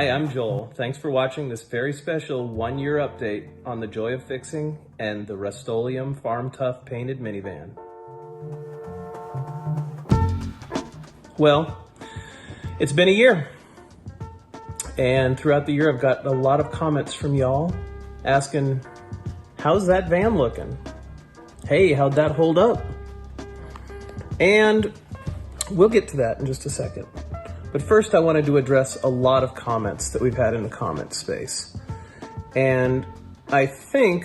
Hi, I'm Joel. Thanks for watching this very special one-year update on the joy of fixing and the Rustoleum Farm Tough painted minivan. Well, it's been a year, and throughout the year I've got a lot of comments from y'all asking, how's that van looking? Hey, how'd that hold up? And we'll get to that in just a second. But first I wanted to address a lot of comments that we've had in the comment space. And I think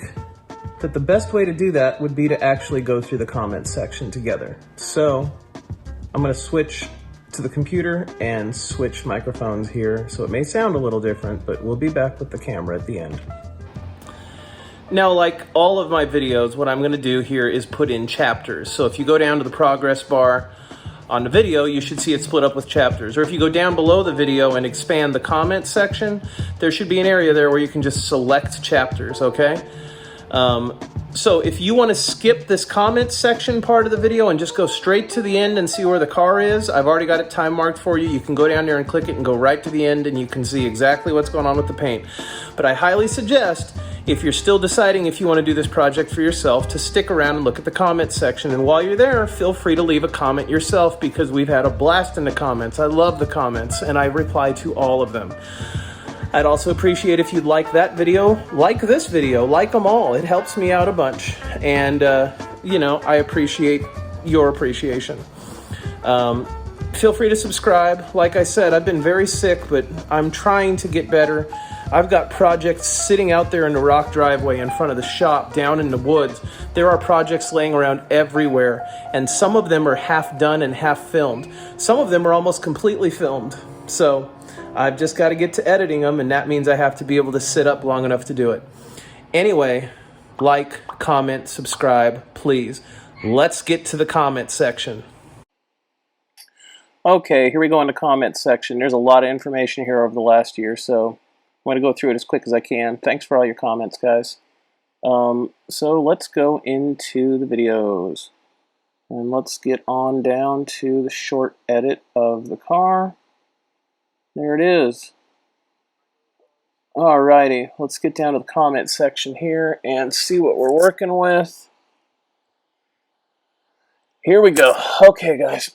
that the best way to do that would be to actually go through the comment section together. So I'm gonna switch to the computer and switch microphones here. So it may sound a little different, but we'll be back with the camera at the end. Now, like all of my videos, what I'm gonna do here is put in chapters. So if you go down to the progress bar on the video, you should see it split up with chapters. Or if you go down below the video and expand the comment section, there should be an area there where you can just select chapters, okay? So if you want to skip this comment section part of the video and just go straight to the end and see where the car is, I've already got it time marked for you. You can go down there and click it and go right to the end and you can see exactly what's going on with the paint. But I highly suggest, if you're still deciding if you want to do this project for yourself, to stick around and look at the comment section. And while you're there, feel free to leave a comment yourself because we've had a blast in the comments. I love the comments and I reply to all of them. I'd also appreciate if you'd like that video, like this video, like them all. It helps me out a bunch. And, you know, I appreciate your appreciation. Feel free to subscribe. Like I said, I've been very sick, but I'm trying to get better. I've got projects sitting out there in the rock driveway in front of the shop down in the woods. There are projects laying around everywhere, and some of them are half done and half filmed. Some of them are almost completely filmed. So I've just got to get to editing them, and that means I have to be able to sit up long enough to do it. Anyway, like, comment, subscribe, please. Let's get to the comment section. Okay, here we go in the comment section. There's a lot of information here over the last year, so I'm going to go through it as quick as I can. Thanks for all your comments, guys. So let's go into the videos. And let's get on down to the short edit of the car. There it is. Alrighty, let's get down to the comment section here and see what we're working with. Here we go. Okay, guys.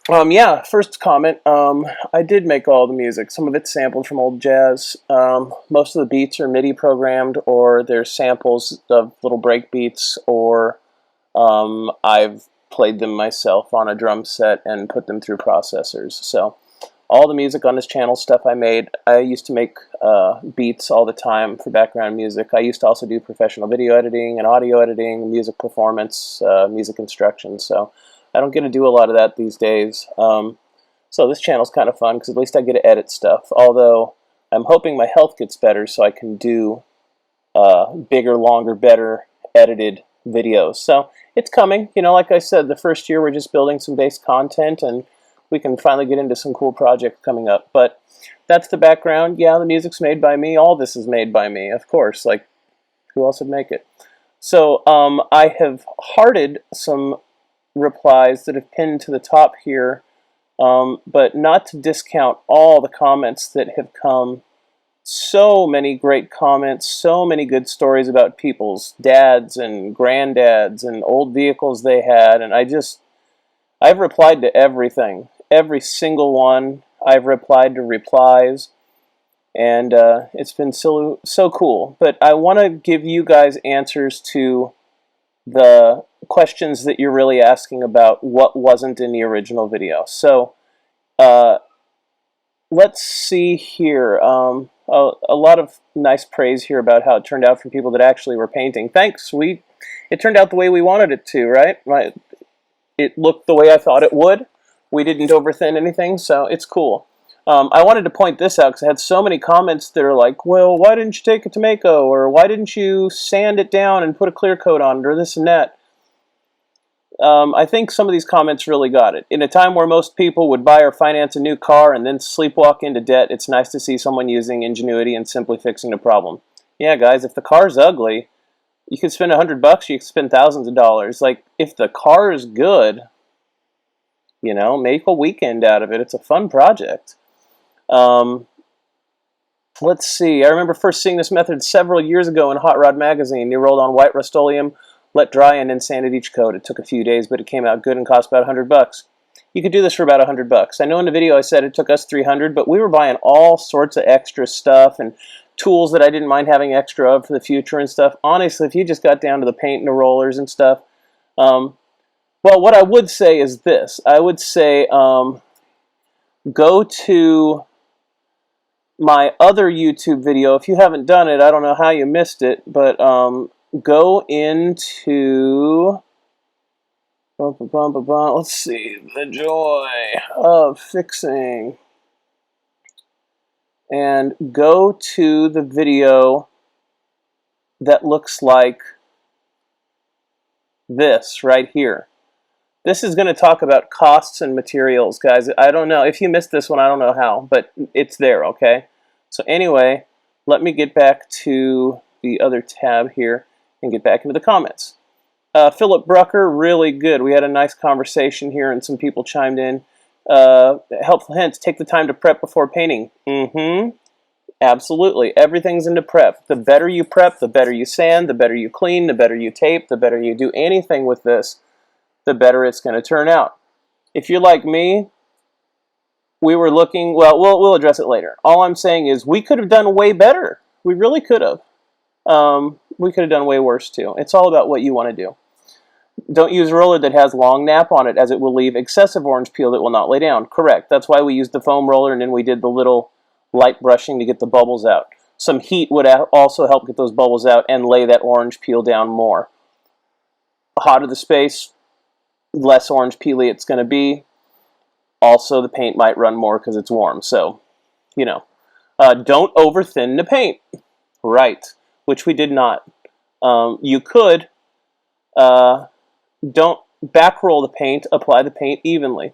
Yeah, first comment. I did make all the music. Some of it's sampled from old jazz. Most of the beats are MIDI programmed, or they're samples of little break beats, or I've played them myself on a drum set and put them through processors. So all the music on this channel, stuff I made. I used to make beats all the time for background music. I used to also do professional video editing and audio editing, music performance, music instruction. So I don't get to do a lot of that these days. So this channel's kind of fun because at least I get to edit stuff. Although I'm hoping my health gets better so I can do bigger, longer, better edited videos. So it's coming. You know, like I said, the first year we're just building some base content, and we can finally get into some cool projects coming up. But that's the background. Yeah, the music's made by me. All this is made by me, of course. Like, who else would make it? So I have hearted some replies that have pinned to the top here, but not to discount all the comments that have come. So many great comments, so many good stories about people's dads and granddads and old vehicles they had, and I've replied to everything. Every single one. I've replied to replies, and it's been so cool. But I want to give you guys answers to the questions that you're really asking about what wasn't in the original video. So let's see here. A lot of nice praise here about how it turned out from people that actually were painting. Thanks. It turned out the way we wanted it to, right? It looked the way I thought it would. We didn't overthin anything, so it's cool. I wanted to point this out because I had so many comments that are like, well, why didn't you take it to Mako? Or why didn't you sand it down and put a clear coat on it, or this and that? I think some of these comments really got it. In a time where most people would buy or finance a new car and then sleepwalk into debt, it's nice to see someone using ingenuity and simply fixing the problem. Yeah, guys, if the car's ugly, you could spend $100, you could spend thousands of dollars. Like, if the car is good, you know, make a weekend out of it. It's a fun project. Let's see. I remember first seeing this method several years ago in Hot Rod magazine. You rolled on white Rustoleum, let dry, and then sanded each coat. It took a few days, but it came out good and cost about $100. You could do this for about $100. I know in the video I said it took us $300, but we were buying all sorts of extra stuff and tools that I didn't mind having extra of for the future and stuff. Honestly, if you just got down to the paint and the rollers and stuff, well, what I would say is this. I would say go to my other YouTube video. If you haven't done it, I don't know how you missed it, but go into, let's see, the joy of fixing, and go to the video that looks like this right here. This is going to talk about costs and materials, guys. I don't know. If you missed this one, I don't know how, but it's there, okay? So anyway, let me get back to the other tab here and get back into the comments. Philip Brucker, really good. We had a nice conversation here and some people chimed in. Helpful hints, take the time to prep before painting. Absolutely. Everything's into prep. The better you prep, the better you sand, the better you clean, the better you tape, the better you do anything with this, the better it's going to turn out. If you're like me, we were looking, well, we'll address it later. All I'm saying is we could have done way better. We really could have. We could have done way worse too. It's all about what you want to do. Don't use a roller that has long nap on it, as it will leave excessive orange peel that will not lay down. Correct. That's why we used the foam roller, and then we did the little light brushing to get the bubbles out. Some heat would also help get those bubbles out and lay that orange peel down more. The hotter the space, less orange peely it's going to be. Also, the paint might run more because it's warm. So, you know, don't over thin the paint. Right, which we did not. You could, don't back roll the paint, apply the paint evenly.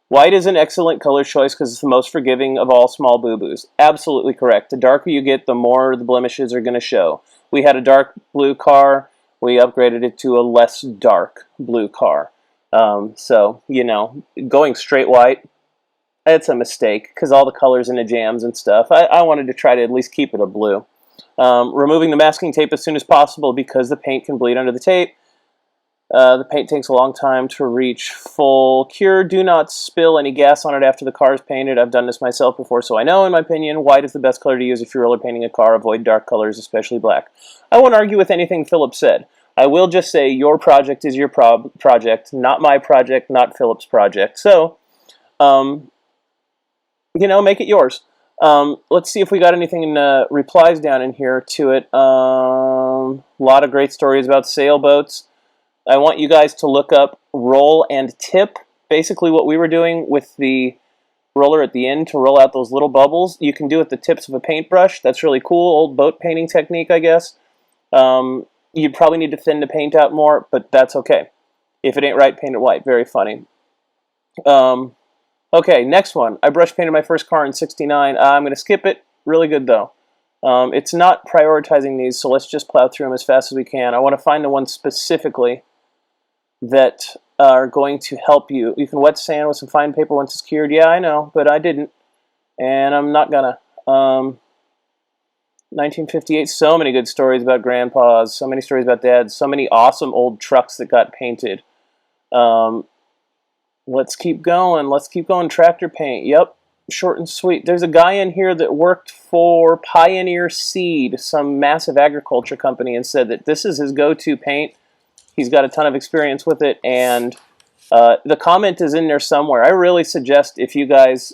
White is an excellent color choice because it's the most forgiving of all small boo-boos. Absolutely correct. The darker you get, the more the blemishes are going to show. We had a dark blue car. We upgraded it to a less dark blue car. So, you know, going straight white, it's a mistake because all the colors in the jams and stuff. I wanted to try to at least keep it a blue. Removing the masking tape as soon as possible because the paint can bleed under the tape. The paint takes a long time to reach full cure. Do not spill any gas on it after the car is painted. I've done this myself before, so I know, in my opinion, white is the best color to use if you're roller painting a car. Avoid dark colors, especially black. I won't argue with anything Philip said. I will just say your project is your project, not my project, not Philip's project. So, you know, make it yours. Let's see if we got anything in replies down in here to it. A lot of great stories about sailboats. I want you guys to look up roll and tip. Basically what we were doing with the roller at the end to roll out those little bubbles. You can do it with the tips of a paintbrush. That's really cool. Old boat painting technique, I guess. You'd probably need to thin the paint out more, but that's okay. If it ain't right, paint it white. Very funny. Okay, next one. I brush painted my first car in '69. I'm going to skip it. Really good, though. It's not prioritizing these, so let's just plow through them as fast as we can. I want to find the ones specifically that are going to help you. You can wet sand with some fine paper once it's cured. Yeah, I know, but I didn't, and I'm not gonna. 1958, so many good stories about grandpas, so many stories about dads, so many awesome old trucks that got painted. Let's keep going. Let's keep going. Tractor paint. Yep, short and sweet. There's a guy in here that worked for Pioneer Seed, some massive agriculture company, and said that this is his go-to paint. He's got a ton of experience with it, and the comment is in there somewhere. I really suggest if you guys,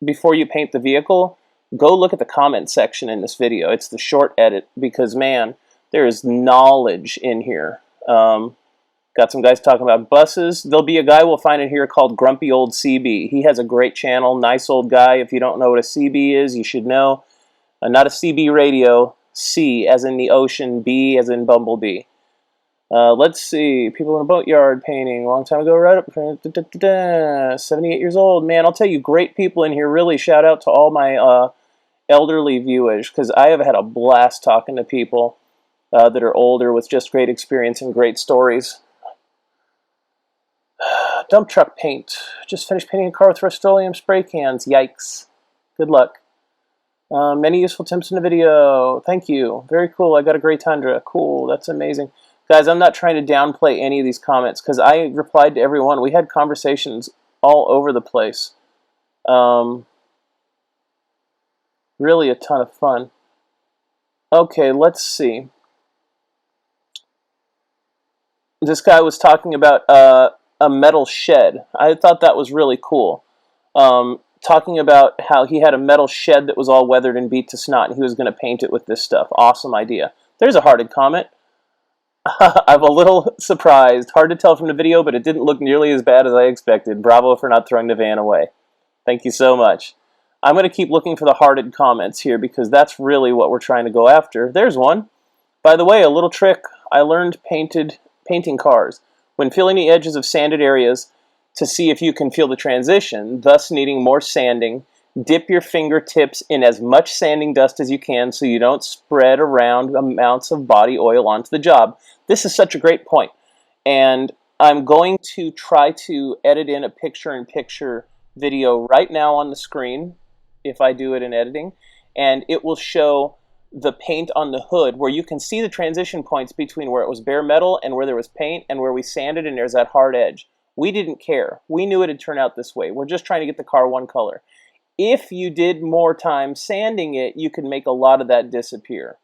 before you paint the vehicle, go look at the comment section in this video. It's the short edit because, man, there is knowledge in here. Got some guys talking about buses. There'll be a guy we'll find in here called Grumpy Old CB. He has a great channel, nice old guy. If you don't know what a CB is, you should know. Not a CB radio, C as in the ocean, B as in bumblebee. Let's see. People in a boatyard painting. A long time ago, right up. 78 years old. Man, I'll tell you, great people in here. Really, shout out to all my elderly viewers, because I have had a blast talking to people that are older with just great experience and great stories. Dump truck paint. Just finished painting a car with Rustoleum spray cans. Yikes. Good luck. Many useful tips in the video. Thank you. Very cool. I got a gray tundra. Cool. That's amazing. Guys, I'm not trying to downplay any of these comments because I replied to everyone. We had conversations all over the place. Really a ton of fun. Okay, let's see. This guy was talking about a metal shed. I thought that was really cool. Talking about how he had a metal shed that was all weathered and beat to snot, and he was going to paint it with this stuff. Awesome idea. There's a hearted comment. I'm a little surprised. Hard to tell from the video, but it didn't look nearly as bad as I expected. Bravo for not throwing the van away. Thank you so much. I'm going to keep looking for the hearted comments here because that's really what we're trying to go after. There's one. By the way, a little trick. I learned painting cars. When feeling the edges of sanded areas, to see if you can feel the transition, thus needing more sanding, dip your fingertips in as much sanding dust as you can so you don't spread around amounts of body oil onto the job. This is such a great point. And I'm going to try to edit in a picture-in-picture video right now on the screen, if I do it in editing, and it will show the paint on the hood where you can see the transition points between where it was bare metal and where there was paint and where we sanded and there's that hard edge. We didn't care. We knew it'd turn out this way. We're just trying to get the car one color. If you did more time sanding it, you could make a lot of that disappear.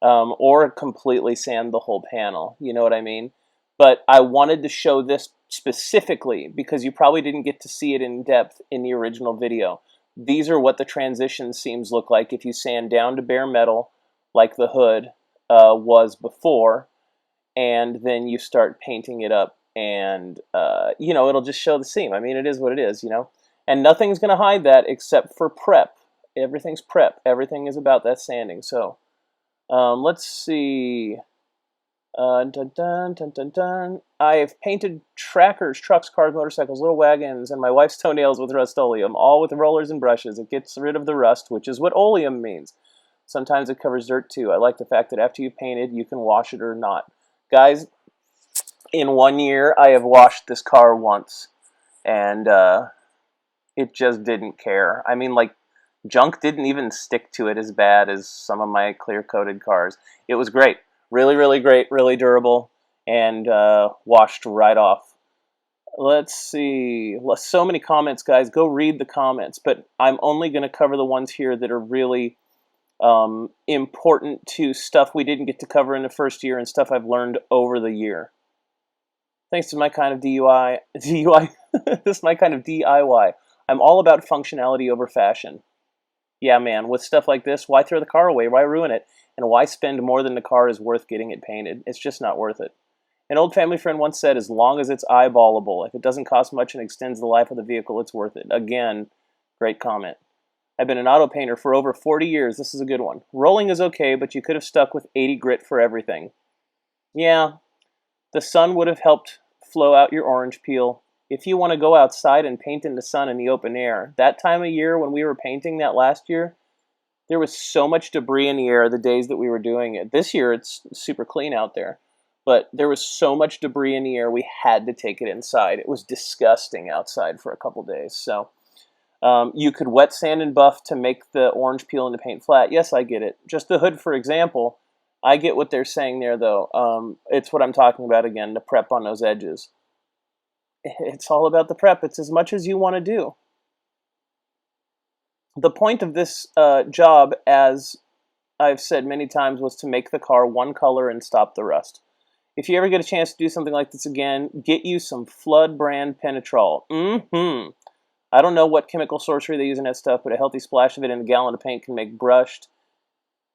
Or completely sand the whole panel. You know what I mean? But I wanted to show this specifically because you probably didn't get to see it in depth in the original video. These are what the transition seams look like if you sand down to bare metal like the hood was before, and then you start painting it up and, you know, it'll just show the seam. I mean, it is what it is, you know. And nothing's going to hide that except for prep. Everything's prep. Everything is about that sanding. So let's see. Dun, dun, dun, dun, dun. I've painted trackers, trucks, cars, motorcycles, little wagons, and my wife's toenails with Rustoleum, all with rollers and brushes. It gets rid of the rust, which is what oleum means. Sometimes it covers dirt too. I like the fact that after you've painted, you can wash it or not. Guys, in 1 year, I have washed this car once, and it just didn't care. I mean, like, junk didn't even stick to it as bad as some of my clear-coated cars. It was great. Really, really great, really durable, and washed right off. Let's see. So many comments, guys. Go read the comments, but I'm only going to cover the ones here that are really important to stuff we didn't get to cover in the first year and stuff I've learned over the year. Thanks to my kind of DIY, this is my kind of DIY. I'm all about functionality over fashion. Yeah, man, with stuff like this, why throw the car away? Why ruin it? And why spend more than the car is worth getting it painted? It's just not worth it. An old family friend once said, as long as it's eyeballable, if it doesn't cost much and extends the life of the vehicle, it's worth it. Again, great comment. I've been an auto painter for over 40 years. This is a good one. Rolling is okay, but you could have stuck with 80 grit for everything. Yeah, the sun would have helped flow out your orange peel. If you want to go outside and paint in the sun in the open air, that time of year when we were painting that last year, there was so much debris in the air the days that we were doing it. This year it's super clean out there, but there was so much debris in the air we had to take it inside. It was disgusting outside for a couple days. So you could wet sand and buff to make the orange peel and the paint flat. Yes, I get it. Just the hood, for example, I get what they're saying there, though. It's what I'm talking about again, the prep on those edges. It's all about the prep. It's as much as you want to do. The point of this job, as I've said many times, was to make the car one color and stop the rust. If you ever get a chance to do something like this again, get you some Flood brand Penetrol. I don't know what chemical sorcery they use in that stuff, but a healthy splash of it in a gallon of paint can make brushed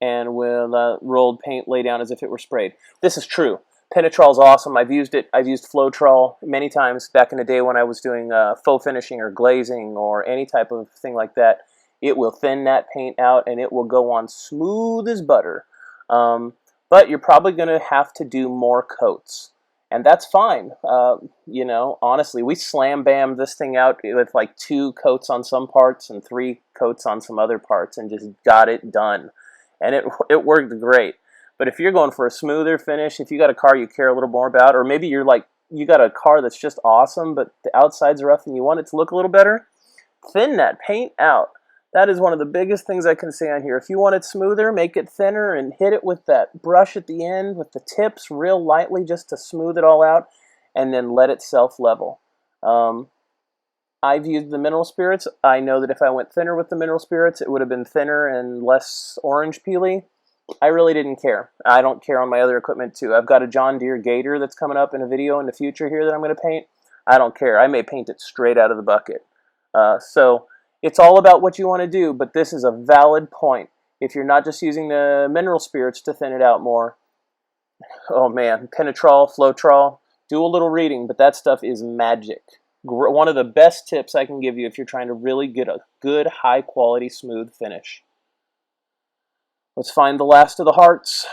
and with rolled paint lay down as if it were sprayed. This is true. Penetrol's awesome. I've used it. I've used Floetrol many times back in the day when I was doing faux finishing or glazing or any type of thing like that. It will thin that paint out and it will go on smooth as butter. But you're probably going to have to do more coats. And that's fine. You know, honestly, we slam-bammed this thing out with like 2 coats on some parts and 3 coats on some other parts and just got it done. And it worked great. But if you're going for a smoother finish, if you got a car you care a little more about, or maybe you're like, you got a car that's just awesome, but the outside's rough and you want it to look a little better, thin that paint out. That is one of the biggest things I can say on here. If you want it smoother, make it thinner and hit it with that brush at the end with the tips real lightly just to smooth it all out, and then let it self-level. I've used the mineral spirits. I know that if I went thinner with the mineral spirits, it would have been thinner and less orange peely. I really didn't care. I don't care on my other equipment too. I've got a John Deere Gator that's coming up in a video in the future here that I'm going to paint. I don't care. I may paint it straight out of the bucket. So it's all about what you want to do, but this is a valid point. If you're not just using the mineral spirits to thin it out more, oh man, penetrol, floetrol, do a little reading, but that stuff is magic. One of the best tips I can give you if you're trying to really get a good, high-quality, smooth finish. Let's find the last of the hearts.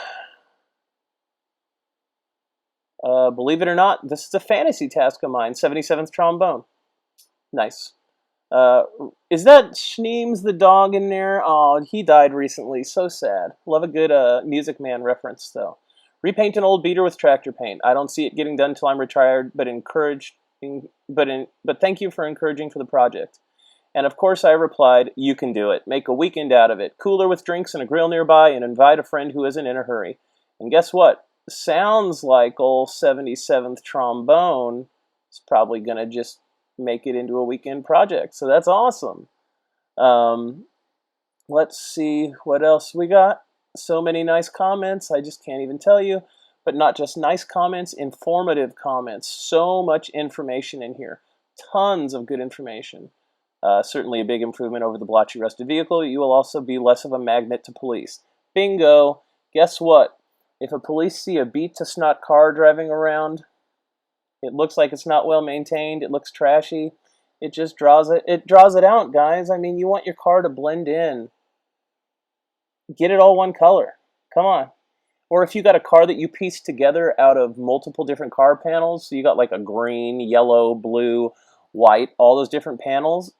Believe it or not, this is a fantasy task of mine, 77th trombone. Nice. Is that Schneems the dog in there? Oh, he died recently. So sad. Love a good Music Man reference, though. Repaint an old beater with tractor paint. I don't see it getting done until I'm retired, but thank you for encouraging for the project. And of course I replied, you can do it. Make a weekend out of it. Cooler with drinks and a grill nearby, and invite a friend who isn't in a hurry. And guess what? Sounds like old 77th trombone is probably going to just make it into a weekend project. So that's awesome. Let's see what else we got. So many nice comments. I just can't even tell you. But not just nice comments, informative comments. So much information in here. Tons of good information. Certainly a big improvement over the blotchy rusted vehicle. You will also be less of a magnet to police. Bingo. Guess what? If a police see a beat-to-snot car driving around, it looks like it's not well maintained, it looks trashy, it just draws it out, guys. I mean, you want your car to blend in. Get it all one color. Come on. Or if you got a car that you pieced together out of multiple different car panels, so you got like a green, yellow, blue, white, all those different panels,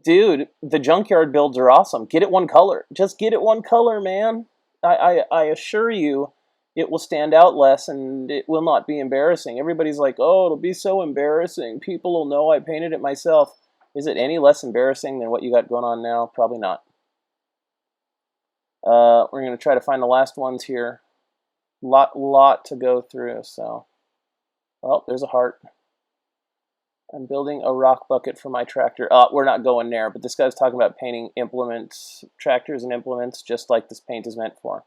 dude, the junkyard builds are awesome. Get it one color. Just get it one color, man. I assure you it will stand out less and it will not be embarrassing. Everybody's like, oh, it'll be so embarrassing. People will know I painted it myself. Is it any less embarrassing than what you got going on now? Probably not. We're going to try to find the last ones here. Lot to go through, so. Oh, there's a heart. I'm building a rock bucket for my tractor. We're not going there, but this guy's talking about painting implements, tractors and implements, just like this paint is meant for.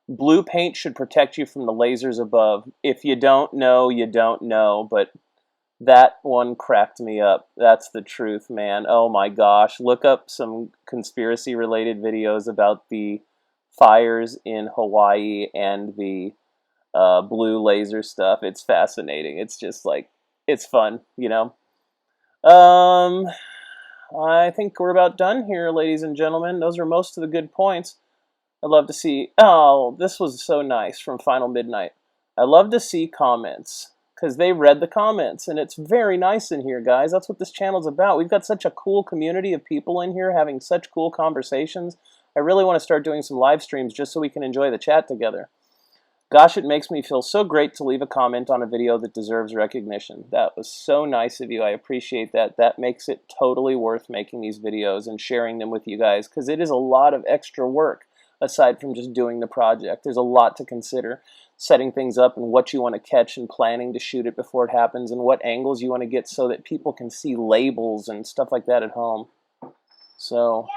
Blue paint should protect you from the lasers above. If you don't know, you don't know, but that one cracked me up. That's the truth, man. Oh my gosh. Look up some conspiracy-related videos about the fires in Hawaii and the blue laser stuff. It's fascinating. It's just like, it's fun, you know. I think we're about done here, ladies and gentlemen. Those are most of the good points. I'd love to see... Oh, this was so nice from Final Midnight. I love to see comments, because they read the comments, and it's very nice in here, guys. That's what this channel's about. We've got such a cool community of people in here having such cool conversations. I really want to start doing some live streams just so we can enjoy the chat together. Gosh, it makes me feel so great to leave a comment on a video that deserves recognition. That was so nice of you. I appreciate that. That makes it totally worth making these videos and sharing them with you guys, because it is a lot of extra work aside from just doing the project. There's a lot to consider. Setting things up and what you want to catch and planning to shoot it before it happens and what angles you want to get so that people can see labels and stuff like that at home. So...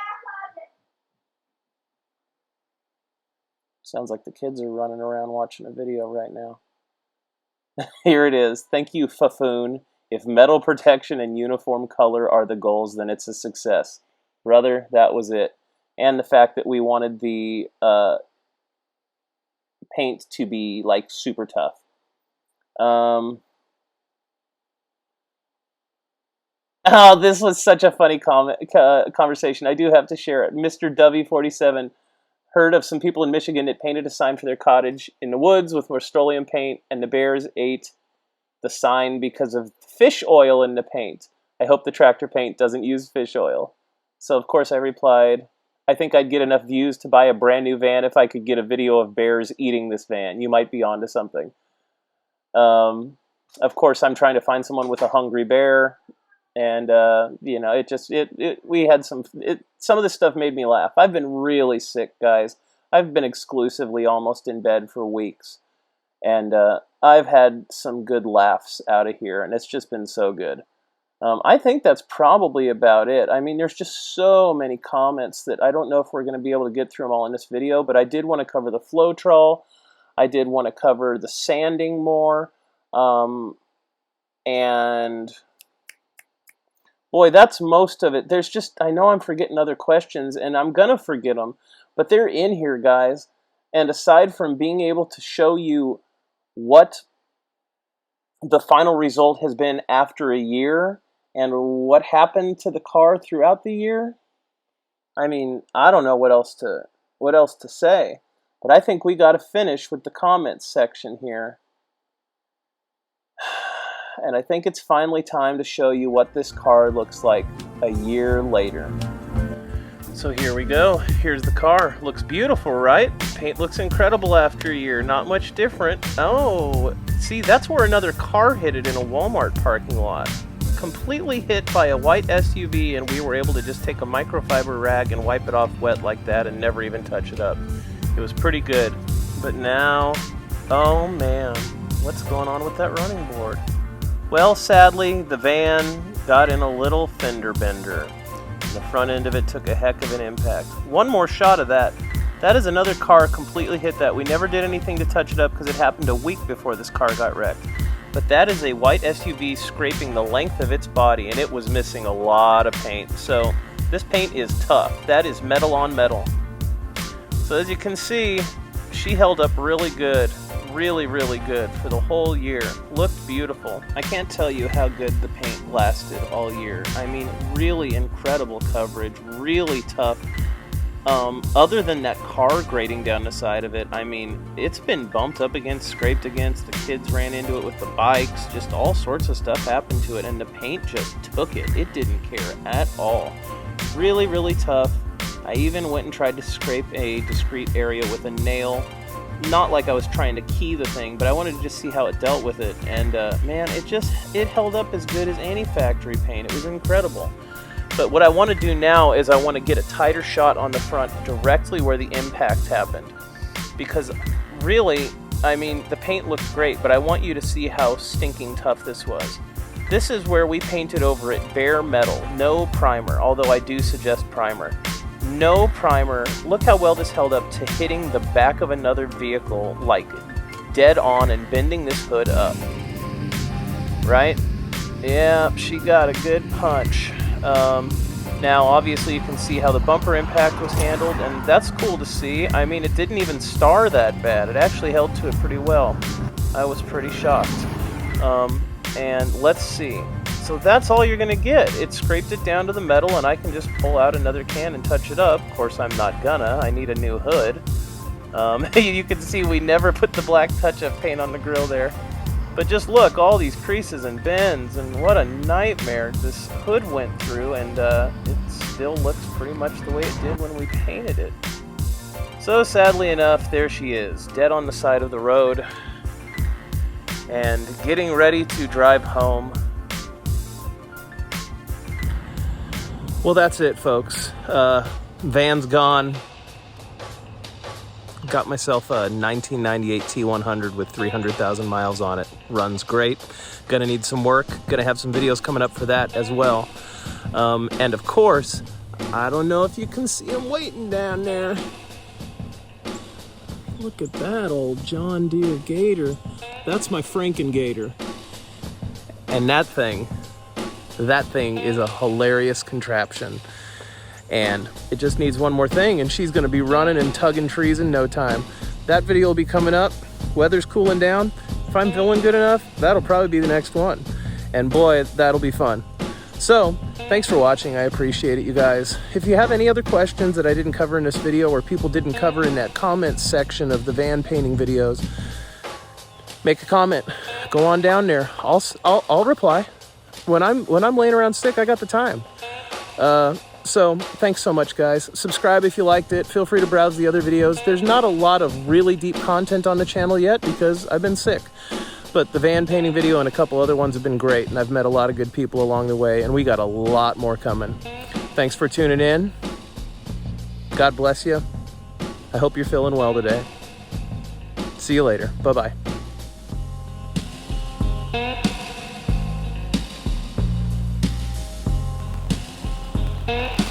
sounds like the kids are running around watching a video right now. Here it is. Thank you, Fafoon. If metal protection and uniform color are the goals, then it's a success. Brother, that was it. And the fact that we wanted the paint to be, like, super tough. Oh, this was such a funny conversation. I do have to share it. Mr. Dovey47 heard of some people in Michigan that painted a sign for their cottage in the woods with Rustoleum paint, and the bears ate the sign because of fish oil in the paint. I hope the tractor paint doesn't use fish oil. So, of course, I replied, I think I'd get enough views to buy a brand new van if I could get a video of bears eating this van. You might be onto something. Of course, I'm trying to find someone with a hungry bear. And you know, we had some of this stuff made me laugh. I've been really sick, guys. I've been exclusively almost in bed for weeks, and I've had some good laughs out of here, and it's just been so good. I think that's probably about it. I mean, there's just so many comments that I don't know if we're going to be able to get through them all in this video, but I did want to cover the flow trawl. I did want to cover the sanding more. And boy, that's most of it. There's just, I know I'm forgetting other questions, and I'm going to forget them, but they're in here, guys. And aside from being able to show you what the final result has been after a year, and what happened to the car throughout the year, I mean, I don't know what else to say. But I think we got to finish with the comments section here. And I think it's finally time to show you what this car looks like a year later. So here we go. Here's the car. Looks beautiful, right? Paint looks incredible after a year. Not much different. Oh, see, that's where another car hit it in a Walmart parking lot. Completely hit by a white SUV, and we were able to just take a microfiber rag and wipe it off wet like that and never even touch it up. It was pretty good. But now, oh man, what's going on with that running board? Well, sadly, the van got in a little fender bender. The front end of it took a heck of an impact. One more shot of that. That is another car completely hit that. We never did anything to touch it up because it happened a week before this car got wrecked. But that is a white SUV scraping the length of its body, and it was missing a lot of paint. So this paint is tough. That is metal on metal. So as you can see, she held up really good. Really, really good for the whole year. Looked beautiful. I can't tell you how good the paint lasted all year. I mean, really incredible coverage, really tough. Other than that car grating down the side of it, I mean, it's been bumped up against, scraped against, the kids ran into it with the bikes, just all sorts of stuff happened to it, and the paint just took it. It didn't care at all. Really, really tough. I even went and tried to scrape a discrete area with a nail. Not like I was trying to key the thing, but I wanted to just see how it dealt with it, and man, it held up as good as any factory paint. It was incredible. But what I want to do now is I want to get a tighter shot on the front directly where the impact happened, because really, I mean, the paint looks great, but I want you to see how stinking tough this was. This is where we painted over it bare metal, no primer, although I do suggest primer. No primer. Look how well this held up to hitting the back of another vehicle, like dead on, and bending this hood up. Right? Yeah, she got a good punch. Now, obviously, you can see how the bumper impact was handled, and that's cool to see. I mean, it didn't even star that bad. It actually held to it pretty well. I was pretty shocked. And let's see. So that's all you're going to get. It scraped it down to the metal, and I can just pull out another can and touch it up. Of course, I'm not gonna. I need a new hood. You can see we never put the black touch-up paint on the grill there. But just look, all these creases and bends, and what a nightmare this hood went through, and it still looks pretty much the way it did when we painted it. So sadly enough, there she is, dead on the side of the road, and getting ready to drive home. Well, that's it, folks. Van's gone. Got myself a 1998 T100 with 300,000 miles on it. Runs great. Gonna need some work. Gonna have some videos coming up for that as well. And of course, I don't know if you can see him waiting down there. Look at that old John Deere Gator. That's my Franken Gator. And that thing is a hilarious contraption. And it just needs one more thing, and she's gonna be running and tugging trees in no time. That video will be coming up. Weather's cooling down. If I'm feeling good enough, that'll probably be the next one. And boy, that'll be fun. So, thanks for watching. I appreciate it, you guys. If you have any other questions that I didn't cover in this video, or people didn't cover in that comments section of the van painting videos, make a comment. Go on down there. I'll reply. When I'm laying around sick, I got the time. So thanks so much, guys. Subscribe if you liked it. Feel free to browse the other videos. There's not a lot of really deep content on the channel yet because I've been sick. But the van painting video and a couple other ones have been great, and I've met a lot of good people along the way, and we got a lot more coming. Thanks for tuning in. God bless you. I hope you're feeling well today. See you later. Bye-bye. Thank you.